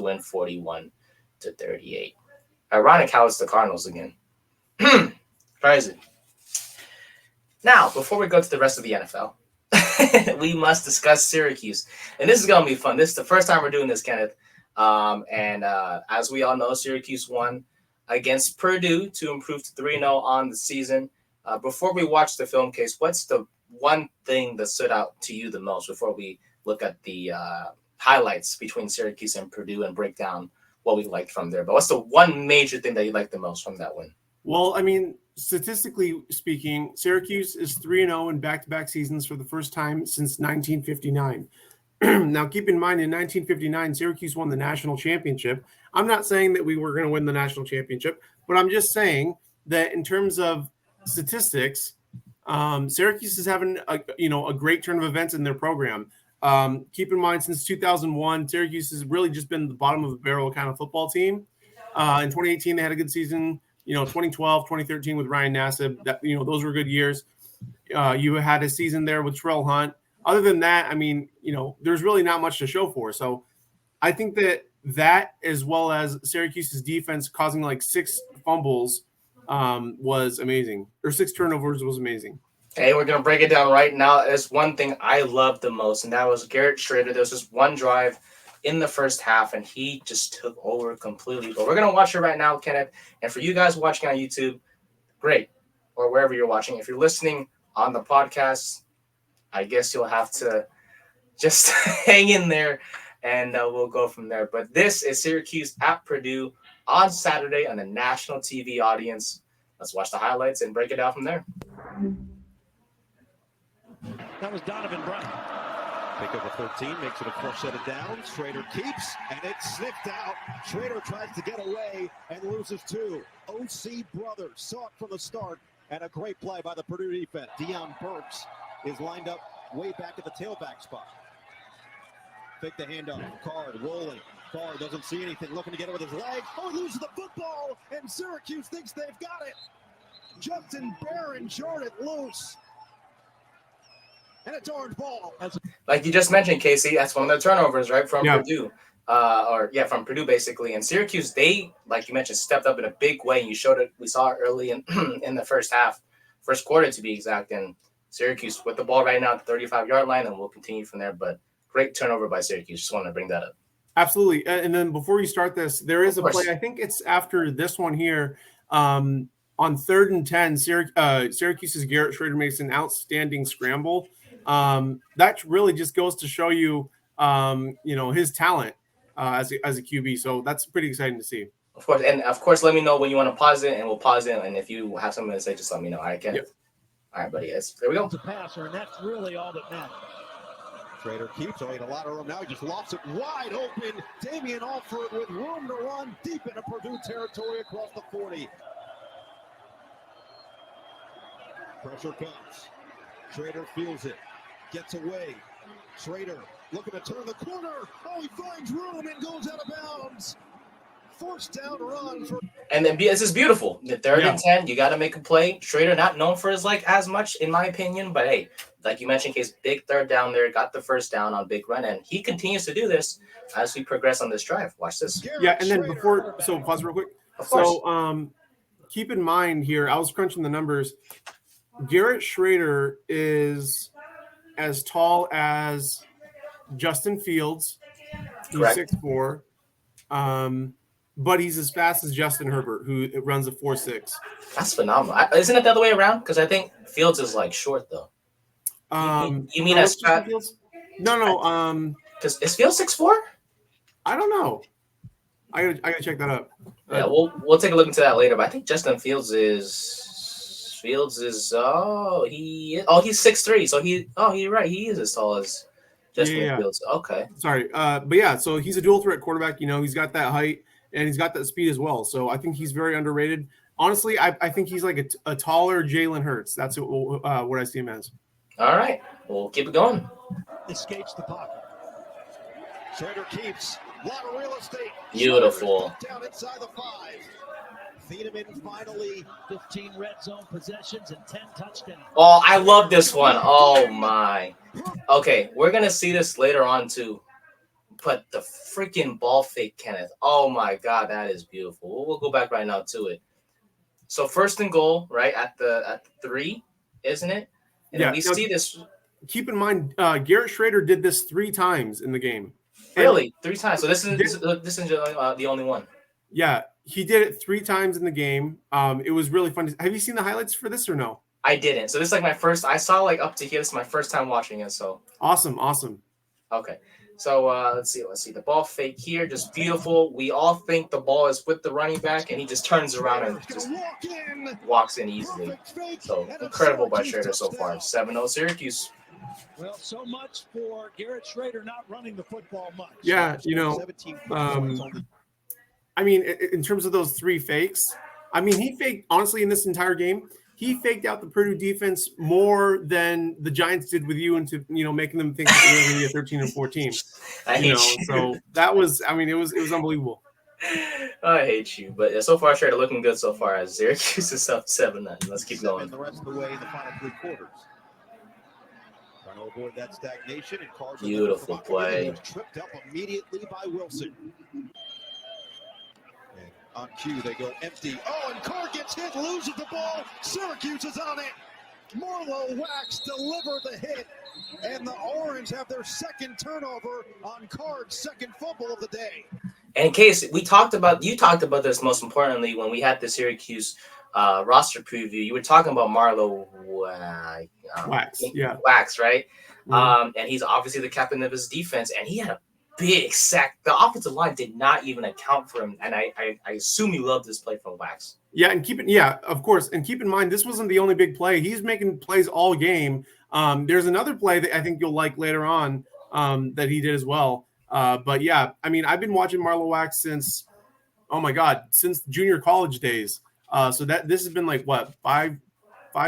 win 41-38. Ironic how it's the Cardinals again. Crazy. Now, before we go to the rest of the NFL, we must discuss Syracuse. And this is going to be fun. This is the first time we're doing this, Kenneth. As we all know, Syracuse won against Purdue to improve to 3-0 on the season. Before we watch the film case, what's the one thing that stood out to you the most before we look at the highlights between Syracuse and Purdue and break down what we liked from there? But what's the one major thing that you liked the most from that win? Well, I mean, statistically speaking, Syracuse is 3-0 in back-to-back seasons for the first time since 1959. Now, keep in mind, in 1959, Syracuse won the national championship. I'm not saying that we were going to win the national championship, but I'm just saying that in terms of statistics, Syracuse is having a great turn of events in their program. Keep in mind, since 2001, Syracuse has really just been the bottom of the barrel kind of football team. In 2018, they had a good season. 2012, 2013 with Ryan Nassib, those were good years. You had a season there with Terrell Hunt. Other than that, I mean, there's really not much to show for. So I think that as well as Syracuse's defense causing like 6 fumbles was amazing, or 6 turnovers was amazing. Hey, we're going to break it down right now. There's one thing I loved the most, and that was Garrett Shrader. There was just one drive in the first half, and he just took over completely. But we're going to watch it right now, Kenneth. And for you guys watching on YouTube, great, or wherever you're watching. If you're listening on the podcast, I guess you'll have to just hang in there, and we'll go from there. But this is Syracuse at Purdue on Saturday on a national TV audience. Let's watch the highlights and break it down from there. That was Donovan Brown. Pick up a 13, makes it a 4 set of downs. Shrader keeps, and it's sniffed out. Shrader tries to get away and loses 2. OC brothers saw it from the start, and a great play by the Purdue defense. Deion Burks is lined up way back at the tailback spot. Fake the handoff. Card rolling. Card doesn't see anything, looking to get it with his leg. Oh, he loses the football, and Syracuse thinks they've got it. Justin Barron jarred it loose. And it's orange ball. Like you just mentioned, Casey, that's one of the turnovers, right, from Purdue. From Purdue, basically. And Syracuse, they, like you mentioned, stepped up in a big way. And you showed it. We saw it early in the first quarter to be exact. And Syracuse with the ball right now at the 35-yard line, and we'll continue from there. But great turnover by Syracuse. Just want to bring that up. Absolutely. And then before you start this, there is a play. I think it's after this one here. On 3rd and 10, Syracuse's Garrett Shrader makes an outstanding scramble. That really just goes to show you, his talent as a QB. So that's pretty exciting to see. Of course. And, of course, let me know when you want to pause it, and we'll pause it. And if you have something to say, just let me know. All right, Ken? Yep. All right, buddy. There we go. It's a passer, and that's really all that matters. Shrader keeps. He had a lot of room. Now he just lofts it wide open. Damian Alford with room to run deep into Purdue territory across the 40. Pressure comes. Shrader feels it. Gets away. Shrader looking to turn the corner. Oh, he finds room and goes out of bounds. Forced down run. And then this is beautiful. The 3rd and 10, you got to make a play. Shrader not known for his as much, in my opinion. But, hey, like you mentioned, Case, big 3rd down there. Got the first down on big run. And he continues to do this as we progress on this drive. Watch this. Yeah, and then pause real quick. So keep in mind here, I was crunching the numbers. Garrett Shrader is as tall as Justin Fields, who's 6'4", but he's as fast as Justin Herbert, who runs a 4.6. That's phenomenal. Isn't it the other way around? Because I think Fields is short though. You mean as fat? No. Because is Fields 6'4"? I don't know. I gotta check that up. Yeah, we'll take a look into that later. But I think Justin Fields is. Fields is he's 6'3", so you're right, he is as tall as Justin Fields. Okay. Sorry. But yeah, so he's a dual threat quarterback, he's got that height and he's got that speed as well. So I think he's very underrated. Honestly, I think he's like a taller Jalen Hurts. That's what I see him as. All right. We'll keep it going. Escapes the pocket. Shrader keeps a lot of real estate. Beautiful. Down inside the 5. Thiedemann finally 15 red zone possessions and 10 touchdowns. Oh, I love this one. Oh, my. Okay, we're going to see this later on, too. But the freaking ball fake, Kenneth. Oh my God, that is beautiful. We'll go back right now to it. So 1st and goal, right at the 3, isn't it? And then we see this. Keep in mind, Garrett Schrader did this 3 times in the game. Really, 3 times. So this is the only one. Yeah, he did it 3 times in the game. It was really fun. Have you seen the highlights for this or no? I didn't. So this is like my first. I saw like up to here. This is my first time watching it. So awesome. Okay. So let's see. The ball fake here, just beautiful. We all think the ball is with the running back, and he just turns around and just walks in easily. So incredible by Schrader so far. 7-0 Syracuse. Well, so much for Garrett Schrader not running the football much. Yeah, I mean, in terms of those 3 fakes, I mean, he faked, honestly, in this entire game, he faked out the Purdue defense more than the Giants did with you into, making them think that they were going to be a 13 and 14. So that was, I mean, it was unbelievable. I hate you, but so far, Schrader looking good so far as Syracuse is up 7-0. Let's keep going. The rest of the way in the final 3 quarters. Trying to avoid that stagnation, and Carr's beautiful play. Tripped up immediately by Wilson. On cue, they go empty. Oh, and Carr gets hit, loses the ball. Syracuse is on it. Marlowe Wax deliver the hit, and the Orange have their 2nd turnover on Carr's 2nd fumble of the day. And in case you talked about this most importantly when we had the Syracuse roster preview, you were talking about Marlowe Wax, Wax, right? Mm-hmm. And he's obviously the captain of his defense, and he had a big sack. The offensive line did not even account for him, and I assume you love this play from Wax. Yeah, of course. And keep in mind, this wasn't the only big play. He's making plays all game. There's another play that I think you'll like later on that he did as well. But yeah, I mean, I've been watching Marlowe Wax since junior college days. So this has been like what, five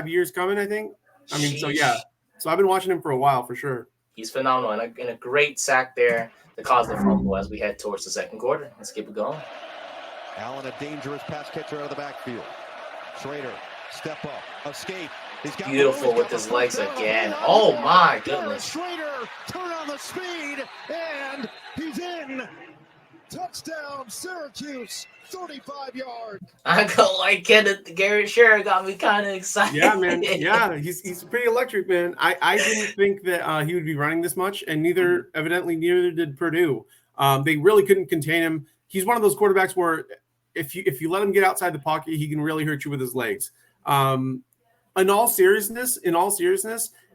years coming, I think. I mean, so yeah. So I've been watching him for a while for sure. He's phenomenal and a great sack there to cause the fumble as we head towards the 2nd quarter. Let's keep it going. Allen, a dangerous pass catcher out of the backfield. Schrader, step up, escape. He's got beautiful with his legs again. Oh my goodness. Schrader, turn on the speed, and he's in. Touchdown, Syracuse, 35 yards. I go like Kenneth. Garrett Schrader got me kind of excited. Yeah, man. Yeah, he's pretty electric, man. I didn't think that he would be running this much, and neither did Purdue. They really couldn't contain him. He's one of those quarterbacks where if you let him get outside the pocket, he can really hurt you with his legs. In all seriousness,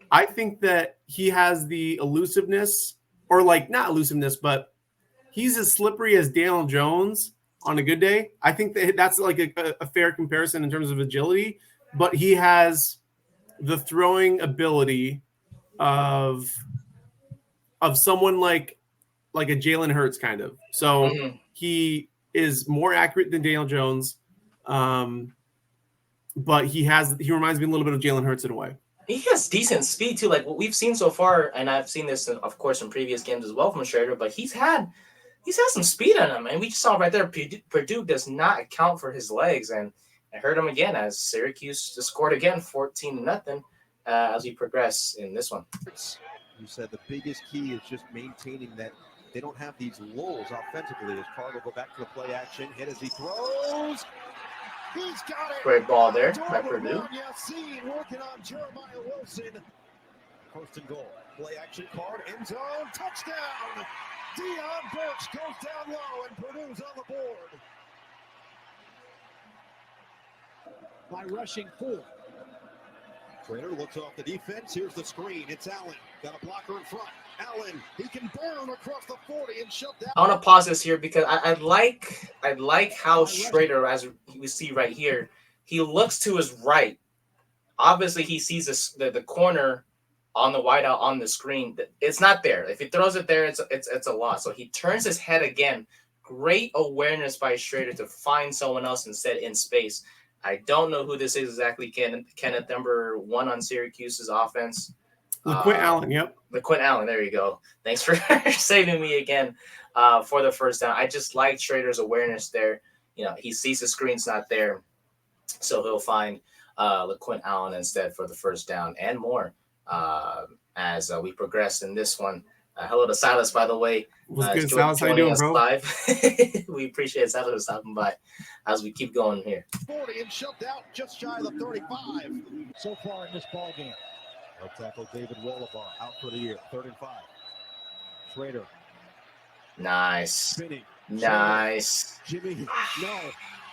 I think that he has the elusiveness, or like not elusiveness, but he's as slippery as Daniel Jones on a good day. I think that's like a fair comparison in terms of agility, but he has the throwing ability of someone like a Jalen Hurts kind of. So he is more accurate than Daniel Jones, but he reminds me a little bit of Jalen Hurts in a way. He has decent speed too, like what we've seen so far, and I've seen this, of course, in previous games as well from Schrader. But he's had some speed on him, and we just saw right there. Purdue does not account for his legs, and it hurt him again as Syracuse just scored again, 14-0, as we progress in this one. You said the biggest key is just maintaining that they don't have these lulls offensively. As Carr will go back to the play action, hit as he throws. He's got it. Great ball there by Purdue. Working on Jeremiah Wilson. 1st and goal. Play action card, end zone, touchdown. Deion Burks goes down low, and Purdue's on the board. By rushing 4. Schrader looks off the defense. Here's the screen. It's Allen. Got a blocker in front. Allen, he can burn across the 40 and shut down. I want to pause this here because I like how Schrader, as we see right here, he looks to his right. Obviously, he sees the corner on the wideout on the screen. It's not there. If he throws it there, it's a loss. So he turns his head again. Great awareness by Schrader to find someone else instead in space. I don't know who this is exactly, Kenneth, number 1 on Syracuse's offense. LaQuint Allen, yep. LaQuint Allen, there you go. Thanks for saving me again for the first down. I just like Schrader's awareness there. He sees the screen's not there, so he'll find LaQuint Allen instead for the first down and more as we progress in this one. Hello to Silas, by the way. What's good, Silas? How you doing, bro? Live. We appreciate Silas stopping by as we keep going here. 40 and shoved out just shy of the 35 so far in this ball game. No tackle David Wollabar out for the year. 3rd and 5. Schrader. Nice. Spinning. Nice. Jimmy. No.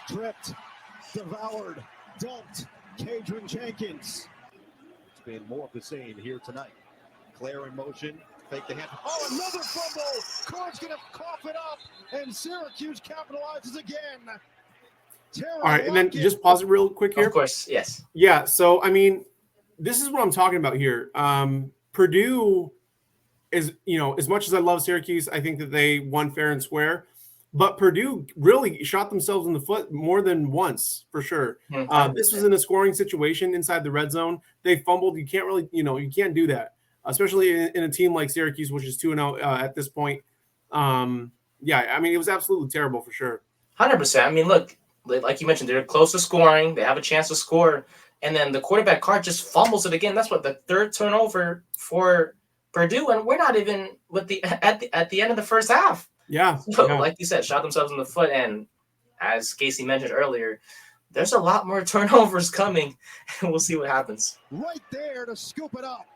Tripped. Devoured. Dumped. Kadron Jenkins. It's been more of the same here tonight. Claire in motion. Fake the hand. Oh, another fumble. Card's going to cough it up. And Syracuse capitalizes again. All right, and then just pause it real quick here. Of course, yes. Yeah, so, I mean, this is what I'm talking about here. Purdue is, as much as I love Syracuse, I think that they won fair and square. But Purdue really shot themselves in the foot more than once, for sure. This was in a scoring situation inside the red zone. They fumbled. You can't really, you can't do that, especially in a team like Syracuse, which is 2-0 at this point. Yeah, I mean, it was absolutely terrible for sure. 100%. I mean, look, like you mentioned, they're close to scoring. They have a chance to score. And then the quarterback Card just fumbles it again. That's what the 3rd turnover for Purdue. And we're not even with at the end of the first half. Yeah. So, like you said, shot themselves in the foot. And as Casey mentioned earlier, there's a lot more turnovers coming. And we'll see what happens. Right there to scoop it up.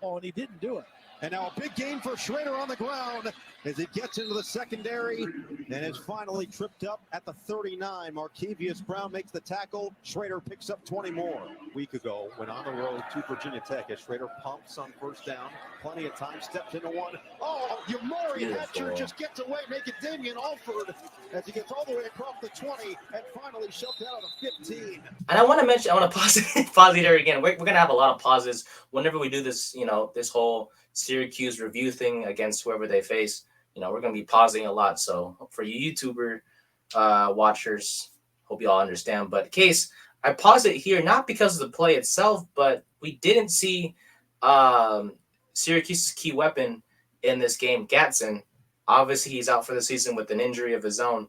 Oh, and he didn't do it. And now a big gain for Schrader on the ground as he gets into the secondary and is finally tripped up at the 39. Markevius Brown makes the tackle. Schrader picks up 20 more. A week ago, went on the road to Virginia Tech as Schrader pumps on 1st down. Plenty of time, steps into one. Oh, Yamori Hatcher just gets away, making Damian Alford as he gets all the way across the 20 and finally shoved out of the 15. And I want to pause it here again. We're going to have a lot of pauses whenever we do this, this whole Syracuse review thing against whoever they face. We're going to be pausing a lot. So for you YouTuber watchers, hope you all understand. But Case, I pause it here not because of the play itself, but we didn't see Syracuse's key weapon in this game, Gatson. Obviously, he's out for the season with an injury of his own.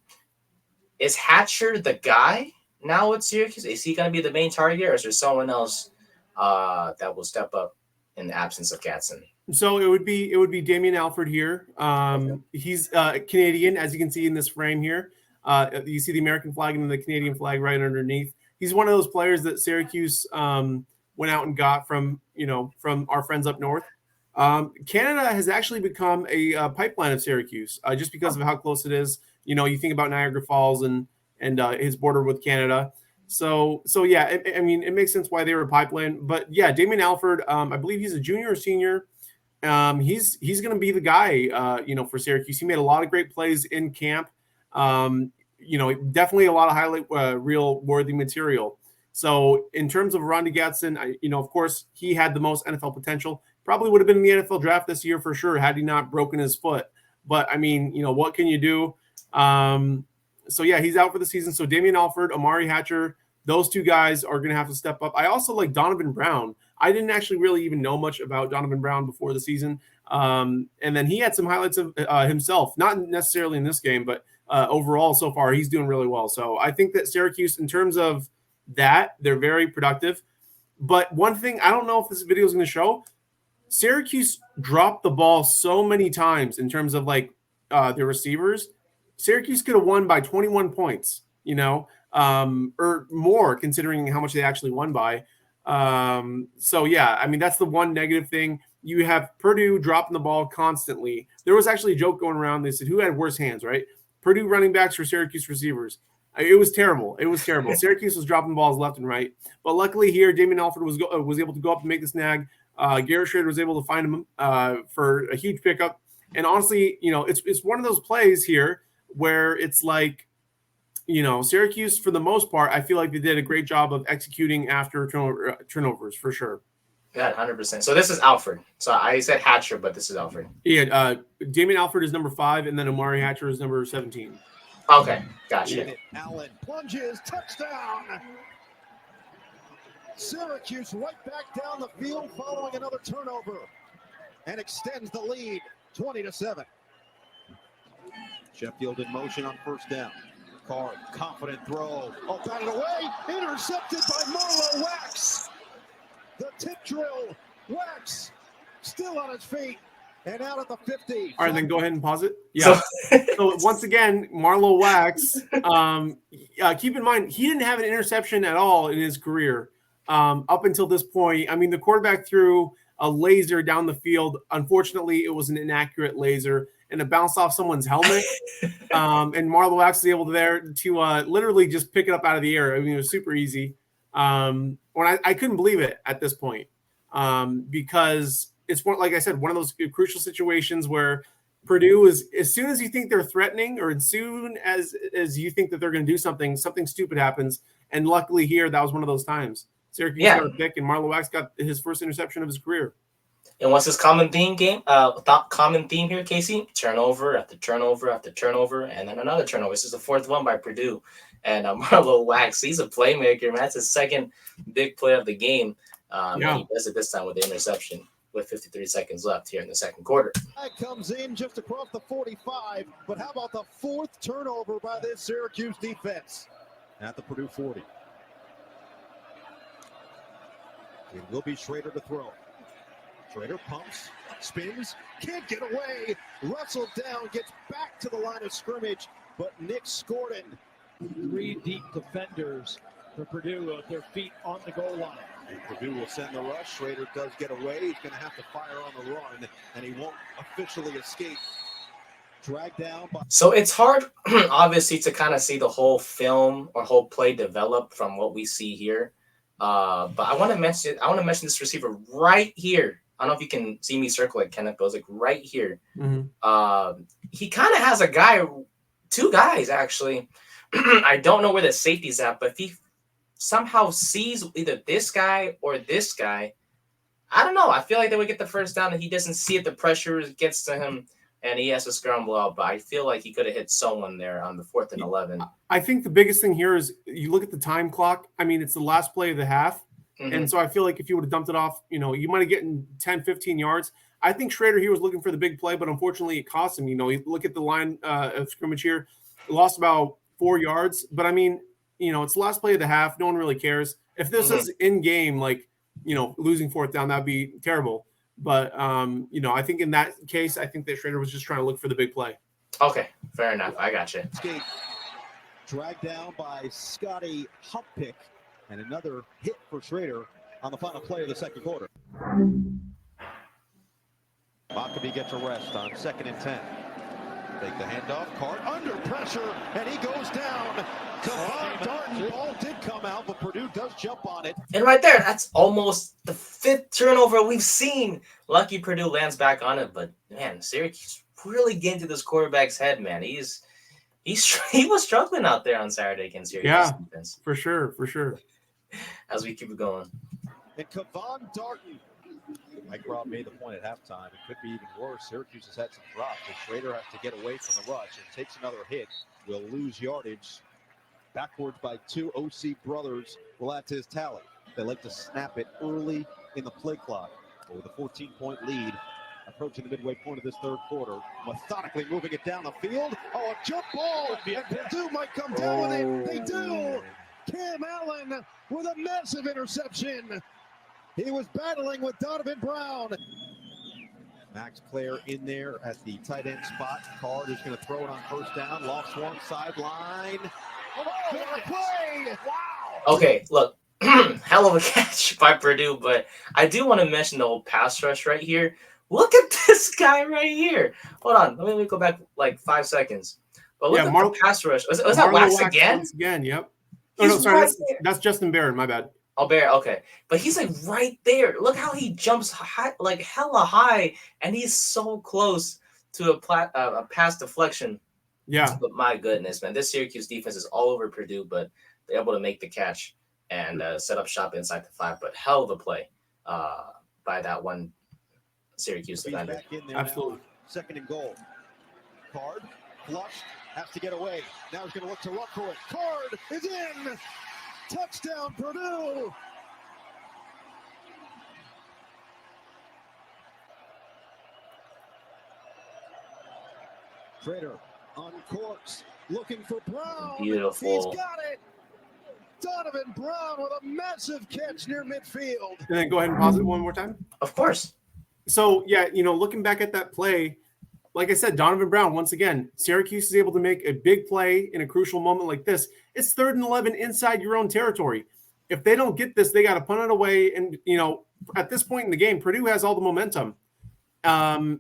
Is Hatcher the guy now at Syracuse? Is he going to be the main target, or is there someone else that will step up in the absence of Gatson? So it would be Damian Alford here. He's Canadian, as you can see in this frame here. You see the American flag and the Canadian flag right underneath. He's one of those players that Syracuse went out and got from our friends up north. Canada has actually become a pipeline of Syracuse just because of how close it is. You think about Niagara Falls and his border with Canada. So yeah, I mean, it makes sense why they were a pipeline. But yeah, Damian Alford, I believe he's a junior or senior. He's going to be the guy, for Syracuse. He made a lot of great plays in camp. Definitely a lot of highlight reel worthy material. So in terms of Rondy Gatson, of course, he had the most NFL potential. Probably would have been in the NFL draft this year for sure had he not broken his foot. But I mean, what can you do? So yeah, he's out for the season. So Damian Alford, Amari Hatcher, those two guys are going to have to step up. I also like Donovan Brown. I didn't actually really even know much about Donovan Brown before the season. And then he had some highlights of himself, not necessarily in this game, but overall so far, he's doing really well. So I think that Syracuse, in terms of that, they're very productive. But one thing, I don't know if this video is going to show, Syracuse dropped the ball so many times in terms of their receivers. Syracuse could have won by 21 points, or more considering how much they actually won by. So yeah, I mean, that's the one negative thing. You have Purdue dropping the ball constantly. There was actually a joke going around. They said, who had worse hands, right? Purdue running backs or Syracuse receivers. It was terrible. Syracuse was dropping balls left and right. But luckily here, Damian Alford was able to go up and make the snag. Garrett Schrader was able to find him for a huge pickup. And honestly, it's one of those plays here where it's like, Syracuse, for the most part, I feel like they did a great job of executing after turnovers for sure. Yeah, 100%. So this is Alford. So I said Hatcher, but this is Alford. Yeah, Damian Alford is number 5, and then Amari Hatcher is number 17. Okay, gotcha. Allen plunges, touchdown. Syracuse right back down the field following another turnover and extends the lead 20-7. Sheffield in motion on 1st down. Card, confident throw. Oh, batted away. Intercepted by Marlo Wax. The tip drill. Wax still on his feet, and out at the 50. All right, then go ahead and pause it. Yeah. So once again, Marlo Wax. Keep in mind, he didn't have an interception at all in his career up until this point. I mean, the quarterback threw a laser down the field. Unfortunately, it was an inaccurate laser, and it bounced off someone's helmet. And Marlo Wax was able to literally just pick it up out of the air. I mean, it was super easy. When I couldn't believe it at this point because it's like I said, one of those crucial situations where Purdue is, as soon as you think they're threatening, or as soon as you think that they're going to do something stupid happens. And luckily here, that was one of those times. Syracuse got a pick, and Marlo Wax got his first interception of his career. And what's his common theme common theme here, Casey? Turnover after turnover after turnover, and then another turnover. This is the fourth one by Purdue. And Marlo Wax, he's a playmaker, man. That's his second big play of the game. And he does it this time with the interception with 53 seconds left here in the second quarter. That comes in just across the 45, but how about the fourth turnover by this Syracuse defense? At the Purdue 40. It will be Schrader to throw. Schrader pumps, spins, can't get away, wrestled down, gets back to the line of scrimmage, but Nick Scorden. 3 deep defenders for Purdue with their feet on the goal line. And Purdue will send the rush. Schrader does get away. He's going to have to fire on the run, and he won't officially escape. Dragged down by. So it's hard, obviously, to kind of see the whole film or whole play develop from what we see here. But I want to mention this receiver right here. I don't know if you can see me circle it, Kenneth, but it's like right here. Mm-hmm. He kind of has two guys actually. I don't know where the safety's at, but if he somehow sees either this guy or this guy, I don't know. I feel like they would get the first down, and he doesn't see it. The pressure gets to him, and he has to scramble out. But I feel like he could have hit someone there on the 4th and 11. I think the biggest thing here is you look at the time clock. I mean, it's the last play of the half. Mm-hmm. And so I feel like if you would have dumped it off, you might have gotten 10, 15 yards. I think Schrader here was looking for the big play, but unfortunately it cost him. You look at the line of scrimmage here, lost about 4 yards. But I mean, it's the last play of the half. No one really cares. If this is in game, losing 4th down, that'd be terrible. But, I think in that case, I think that Schrader was just trying to look for the big play. Okay, fair enough. I got you. Dragged down by Scotty Humpick, and another hit for Schrader on the final play of the second quarter. Mockabee gets a rest on 2nd and 10. Take the handoff, Card under pressure, and he goes down. Kevon Darden, ball did come out, but Purdue does jump on it. And right there, that's almost the 5th turnover we've seen. Lucky Purdue lands back on it, but man, Syracuse really getting to this quarterback's head, man. He was struggling out there on Saturday against Syracuse defense. For sure. As we keep it going. And Kevon Darden. Mike Robb made the point at halftime. It could be even worse. Syracuse has had some drops. If Schrader has to get away from the rush and takes another hit, will lose yardage. Backwards by 2 OC brothers will add to his tally. They like to snap it early in the play clock. With a 14-point lead approaching the midway point of this third quarter. Methodically moving it down the field. Oh, a jump ball. And Purdue might come down with it. They do. Cam Allen with a massive interception. He was battling with Donovan Brown. Max Clare in there at the tight end spot. Card is going to throw it on first down. Lost one sideline. Oh, play! Wow. Okay, look. Hell of a catch by Purdue, but I do want to mention the whole pass rush right here. Look at this guy right here. Hold on. Let me go back like 5 seconds. But look at the pass rush. Was that Wax again? Once again, yep. Oh, no, sorry. That's Justin Barron. My bad. Oh, Barron. Okay. But he's like right there. Look how he jumps high, like hella high, and he's so close to a pass deflection. Yeah. But my goodness, man. This Syracuse defense is all over Purdue, but they're able to make the catch and set up shop inside the 5. But hell of a play by that one Syracuse defender. Absolutely. Now, 2nd and goal. Card flushed, has to get away. Now he's going to look to run for it. Card is in. Touchdown, Purdue. Schrader on course, looking for Brown. Beautiful. He's got it. Donovan Brown with a massive catch near midfield. And then go ahead and pause it one more time. Of course. So, yeah, looking back at that play, like I said, Donovan Brown, once again, Syracuse is able to make a big play in a crucial moment like this. It's 3rd and 11 inside your own territory. If they don't get this, they got to punt it away. And, at this point in the game, Purdue has all the momentum.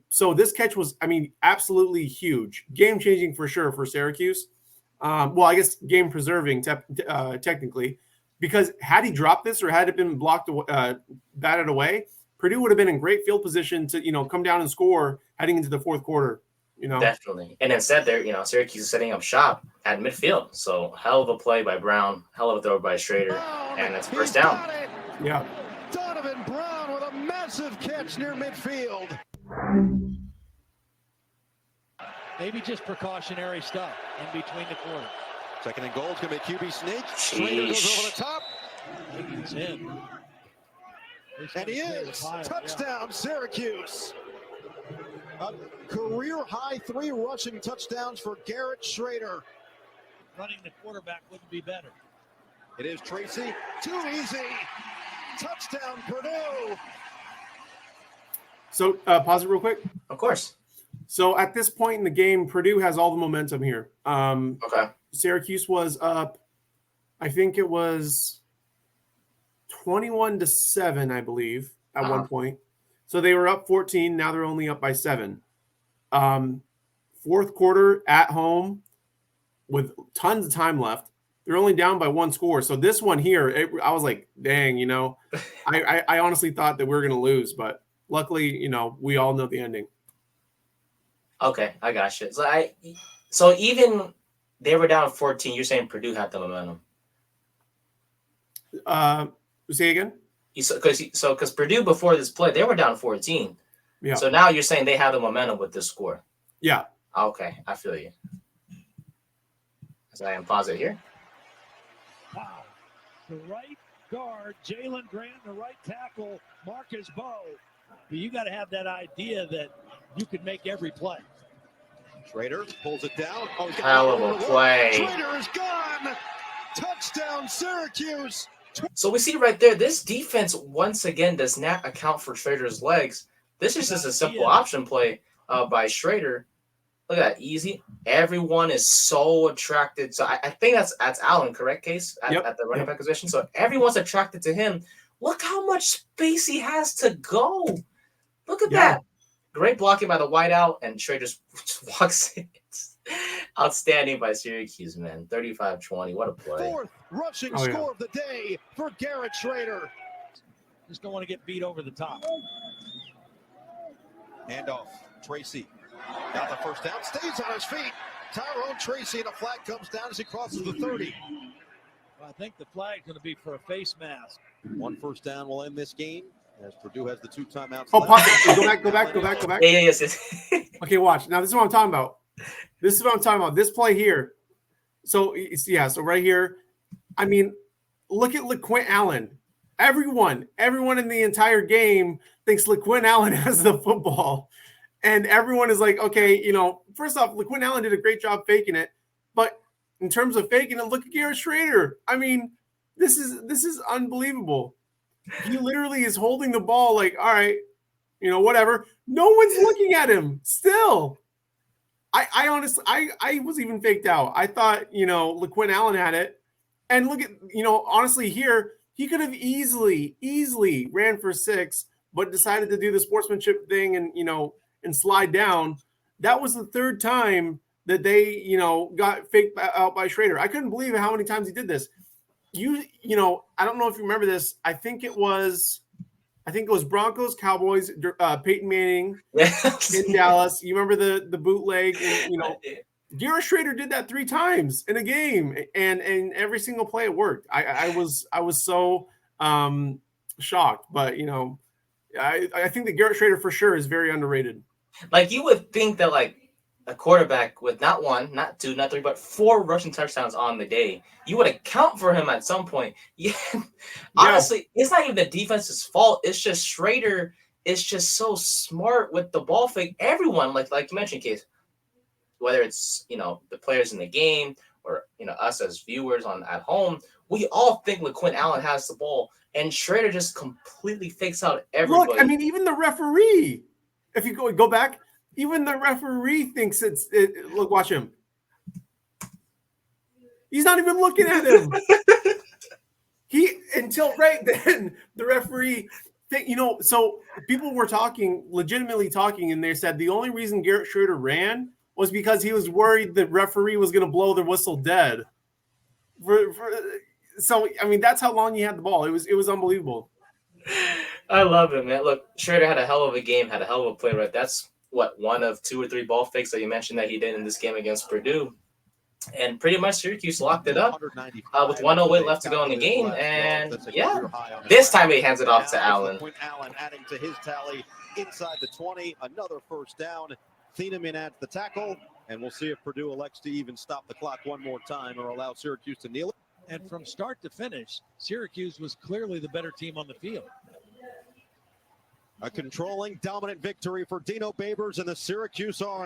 So this catch was, absolutely huge. Game-changing for sure for Syracuse. Well, I guess game-preserving technically. Because had he dropped this or had it been blocked, batted away, Purdue would have been in great field position to, come down and score heading into the fourth quarter. Definitely. And instead there, Syracuse is setting up shop at midfield. So hell of a play by Brown, hell of a throw by Schrader, and it's first down. Yeah. Donovan Brown with a massive catch near midfield. Maybe just precautionary stuff in between the quarters. 2nd and goal. It's going to be QB sneak. Schrader goes over the top. He's in. And he is. Touchdown, Syracuse. A career-high 3 rushing touchdowns for Garrett Schrader. Running the quarterback wouldn't be better. It is Tracy. Too easy. Touchdown, Purdue. So pause it real quick. Of course. So at this point in the game, Purdue has all the momentum here. Okay. Syracuse was up, I think it was 21-7, I believe, at one point. So they were up 14. Now they're only up by 7. Fourth quarter at home with tons of time left. They're only down by 1 score. So this one here, I was like, dang, I honestly thought that we were going to lose. But luckily, we all know the ending. Okay, I got you. So even they were down 14, you're saying Purdue had the momentum. Say again? Because Purdue before this play, they were down 14. Yeah. So now you're saying they have the momentum with this score. Yeah. Okay, I feel you. So I am pause it here. Wow. The right guard, Jalen Grant, the right tackle, Marcus Bowe. But you got to have that idea that you can make every play. Schrader pulls it down. Oh, hell of a play. Schrader is gone. Touchdown, Syracuse. So we see right there, this defense once again does not account for Schrader's legs. This is just a simple option play by Schrader. Look at that, easy. Everyone is so attracted. So I think that's Allen, correct, Case? At the running back position. So everyone's attracted to him. Look how much space he has to go. Look at that. Great blocking by the wideout, and Schrader just walks in. Outstanding by Syracuse, man. 35-20. What a play. 4th rushing score of the day for Garrett Schrader. Just don't want to get beat over the top. Handoff. Tracy. Got the first down. Stays on his feet. Tyrone Tracy, and a flag comes down as he crosses the 30. Well, I think the flag's going to be for a face mask. 1 first down will end this game as Purdue has the 2 timeouts. Oh, pause it. Go back. Yeah, yes. Okay, watch. Now, this is what I'm talking about. This play here. So right here. Look at LeQuint Allen. Everyone in the entire game thinks LeQuint Allen has the football. And everyone is like, okay, first off, LeQuint Allen did a great job faking it. But in terms of faking it, look at Garrett Schrader. This is unbelievable. He literally is holding the ball like, all right, whatever. No one's looking at him still. I honestly, I was even faked out. I thought, LeQuint Allen had it. And look at, honestly here, he could have easily ran for 6, but decided to do the sportsmanship thing and slide down. That was the 3rd time that they, got faked out by Schrader. I couldn't believe how many times he did this. I don't know if you remember this. I think it was Broncos, Cowboys, Peyton Manning in Dallas. You remember the bootleg? And, Garrett Schrader did that 3 times in a game, and every single play it worked. I was so shocked, but I think that Garrett Schrader for sure is very underrated. Like you would think that like a quarterback with not 1, not 2, not 3, but 4 rushing touchdowns on the day, you would account for him at some point. Yeah. Honestly, it's not even the defense's fault. It's just Schrader is just so smart with the ball fake. Everyone, like you mentioned, Case, whether it's, the players in the game or us as viewers at home, we all think LaQuint Allen has the ball, and Schrader just completely fakes out everybody. Look, I mean, even the referee, if you go back, even the referee thinks look, watch him. He's not even looking at him. Until right then, the referee, so people were legitimately talking, and they said the only reason Garrett Schrader ran was because he was worried the referee was going to blow the whistle dead. So, I mean, that's how long he had the ball. It was unbelievable. I love it, man. Look, Schrader had a hell of a game, had a hell of a play, right? That's one of 2 or 3 ball fakes that you mentioned that he did in this game against Purdue. And pretty much Syracuse locked it up with 1:08 left to go in the game. And this time he hands it off to Allen. Allen adding to his tally inside the 20, another first down. Thieneman adds the tackle, and we'll see if Purdue elects to even stop the clock one more time or allow Syracuse to kneel it. And from start to finish, Syracuse was clearly the better team on the field. A controlling, dominant victory for Dino Babers and the Syracuse Orange.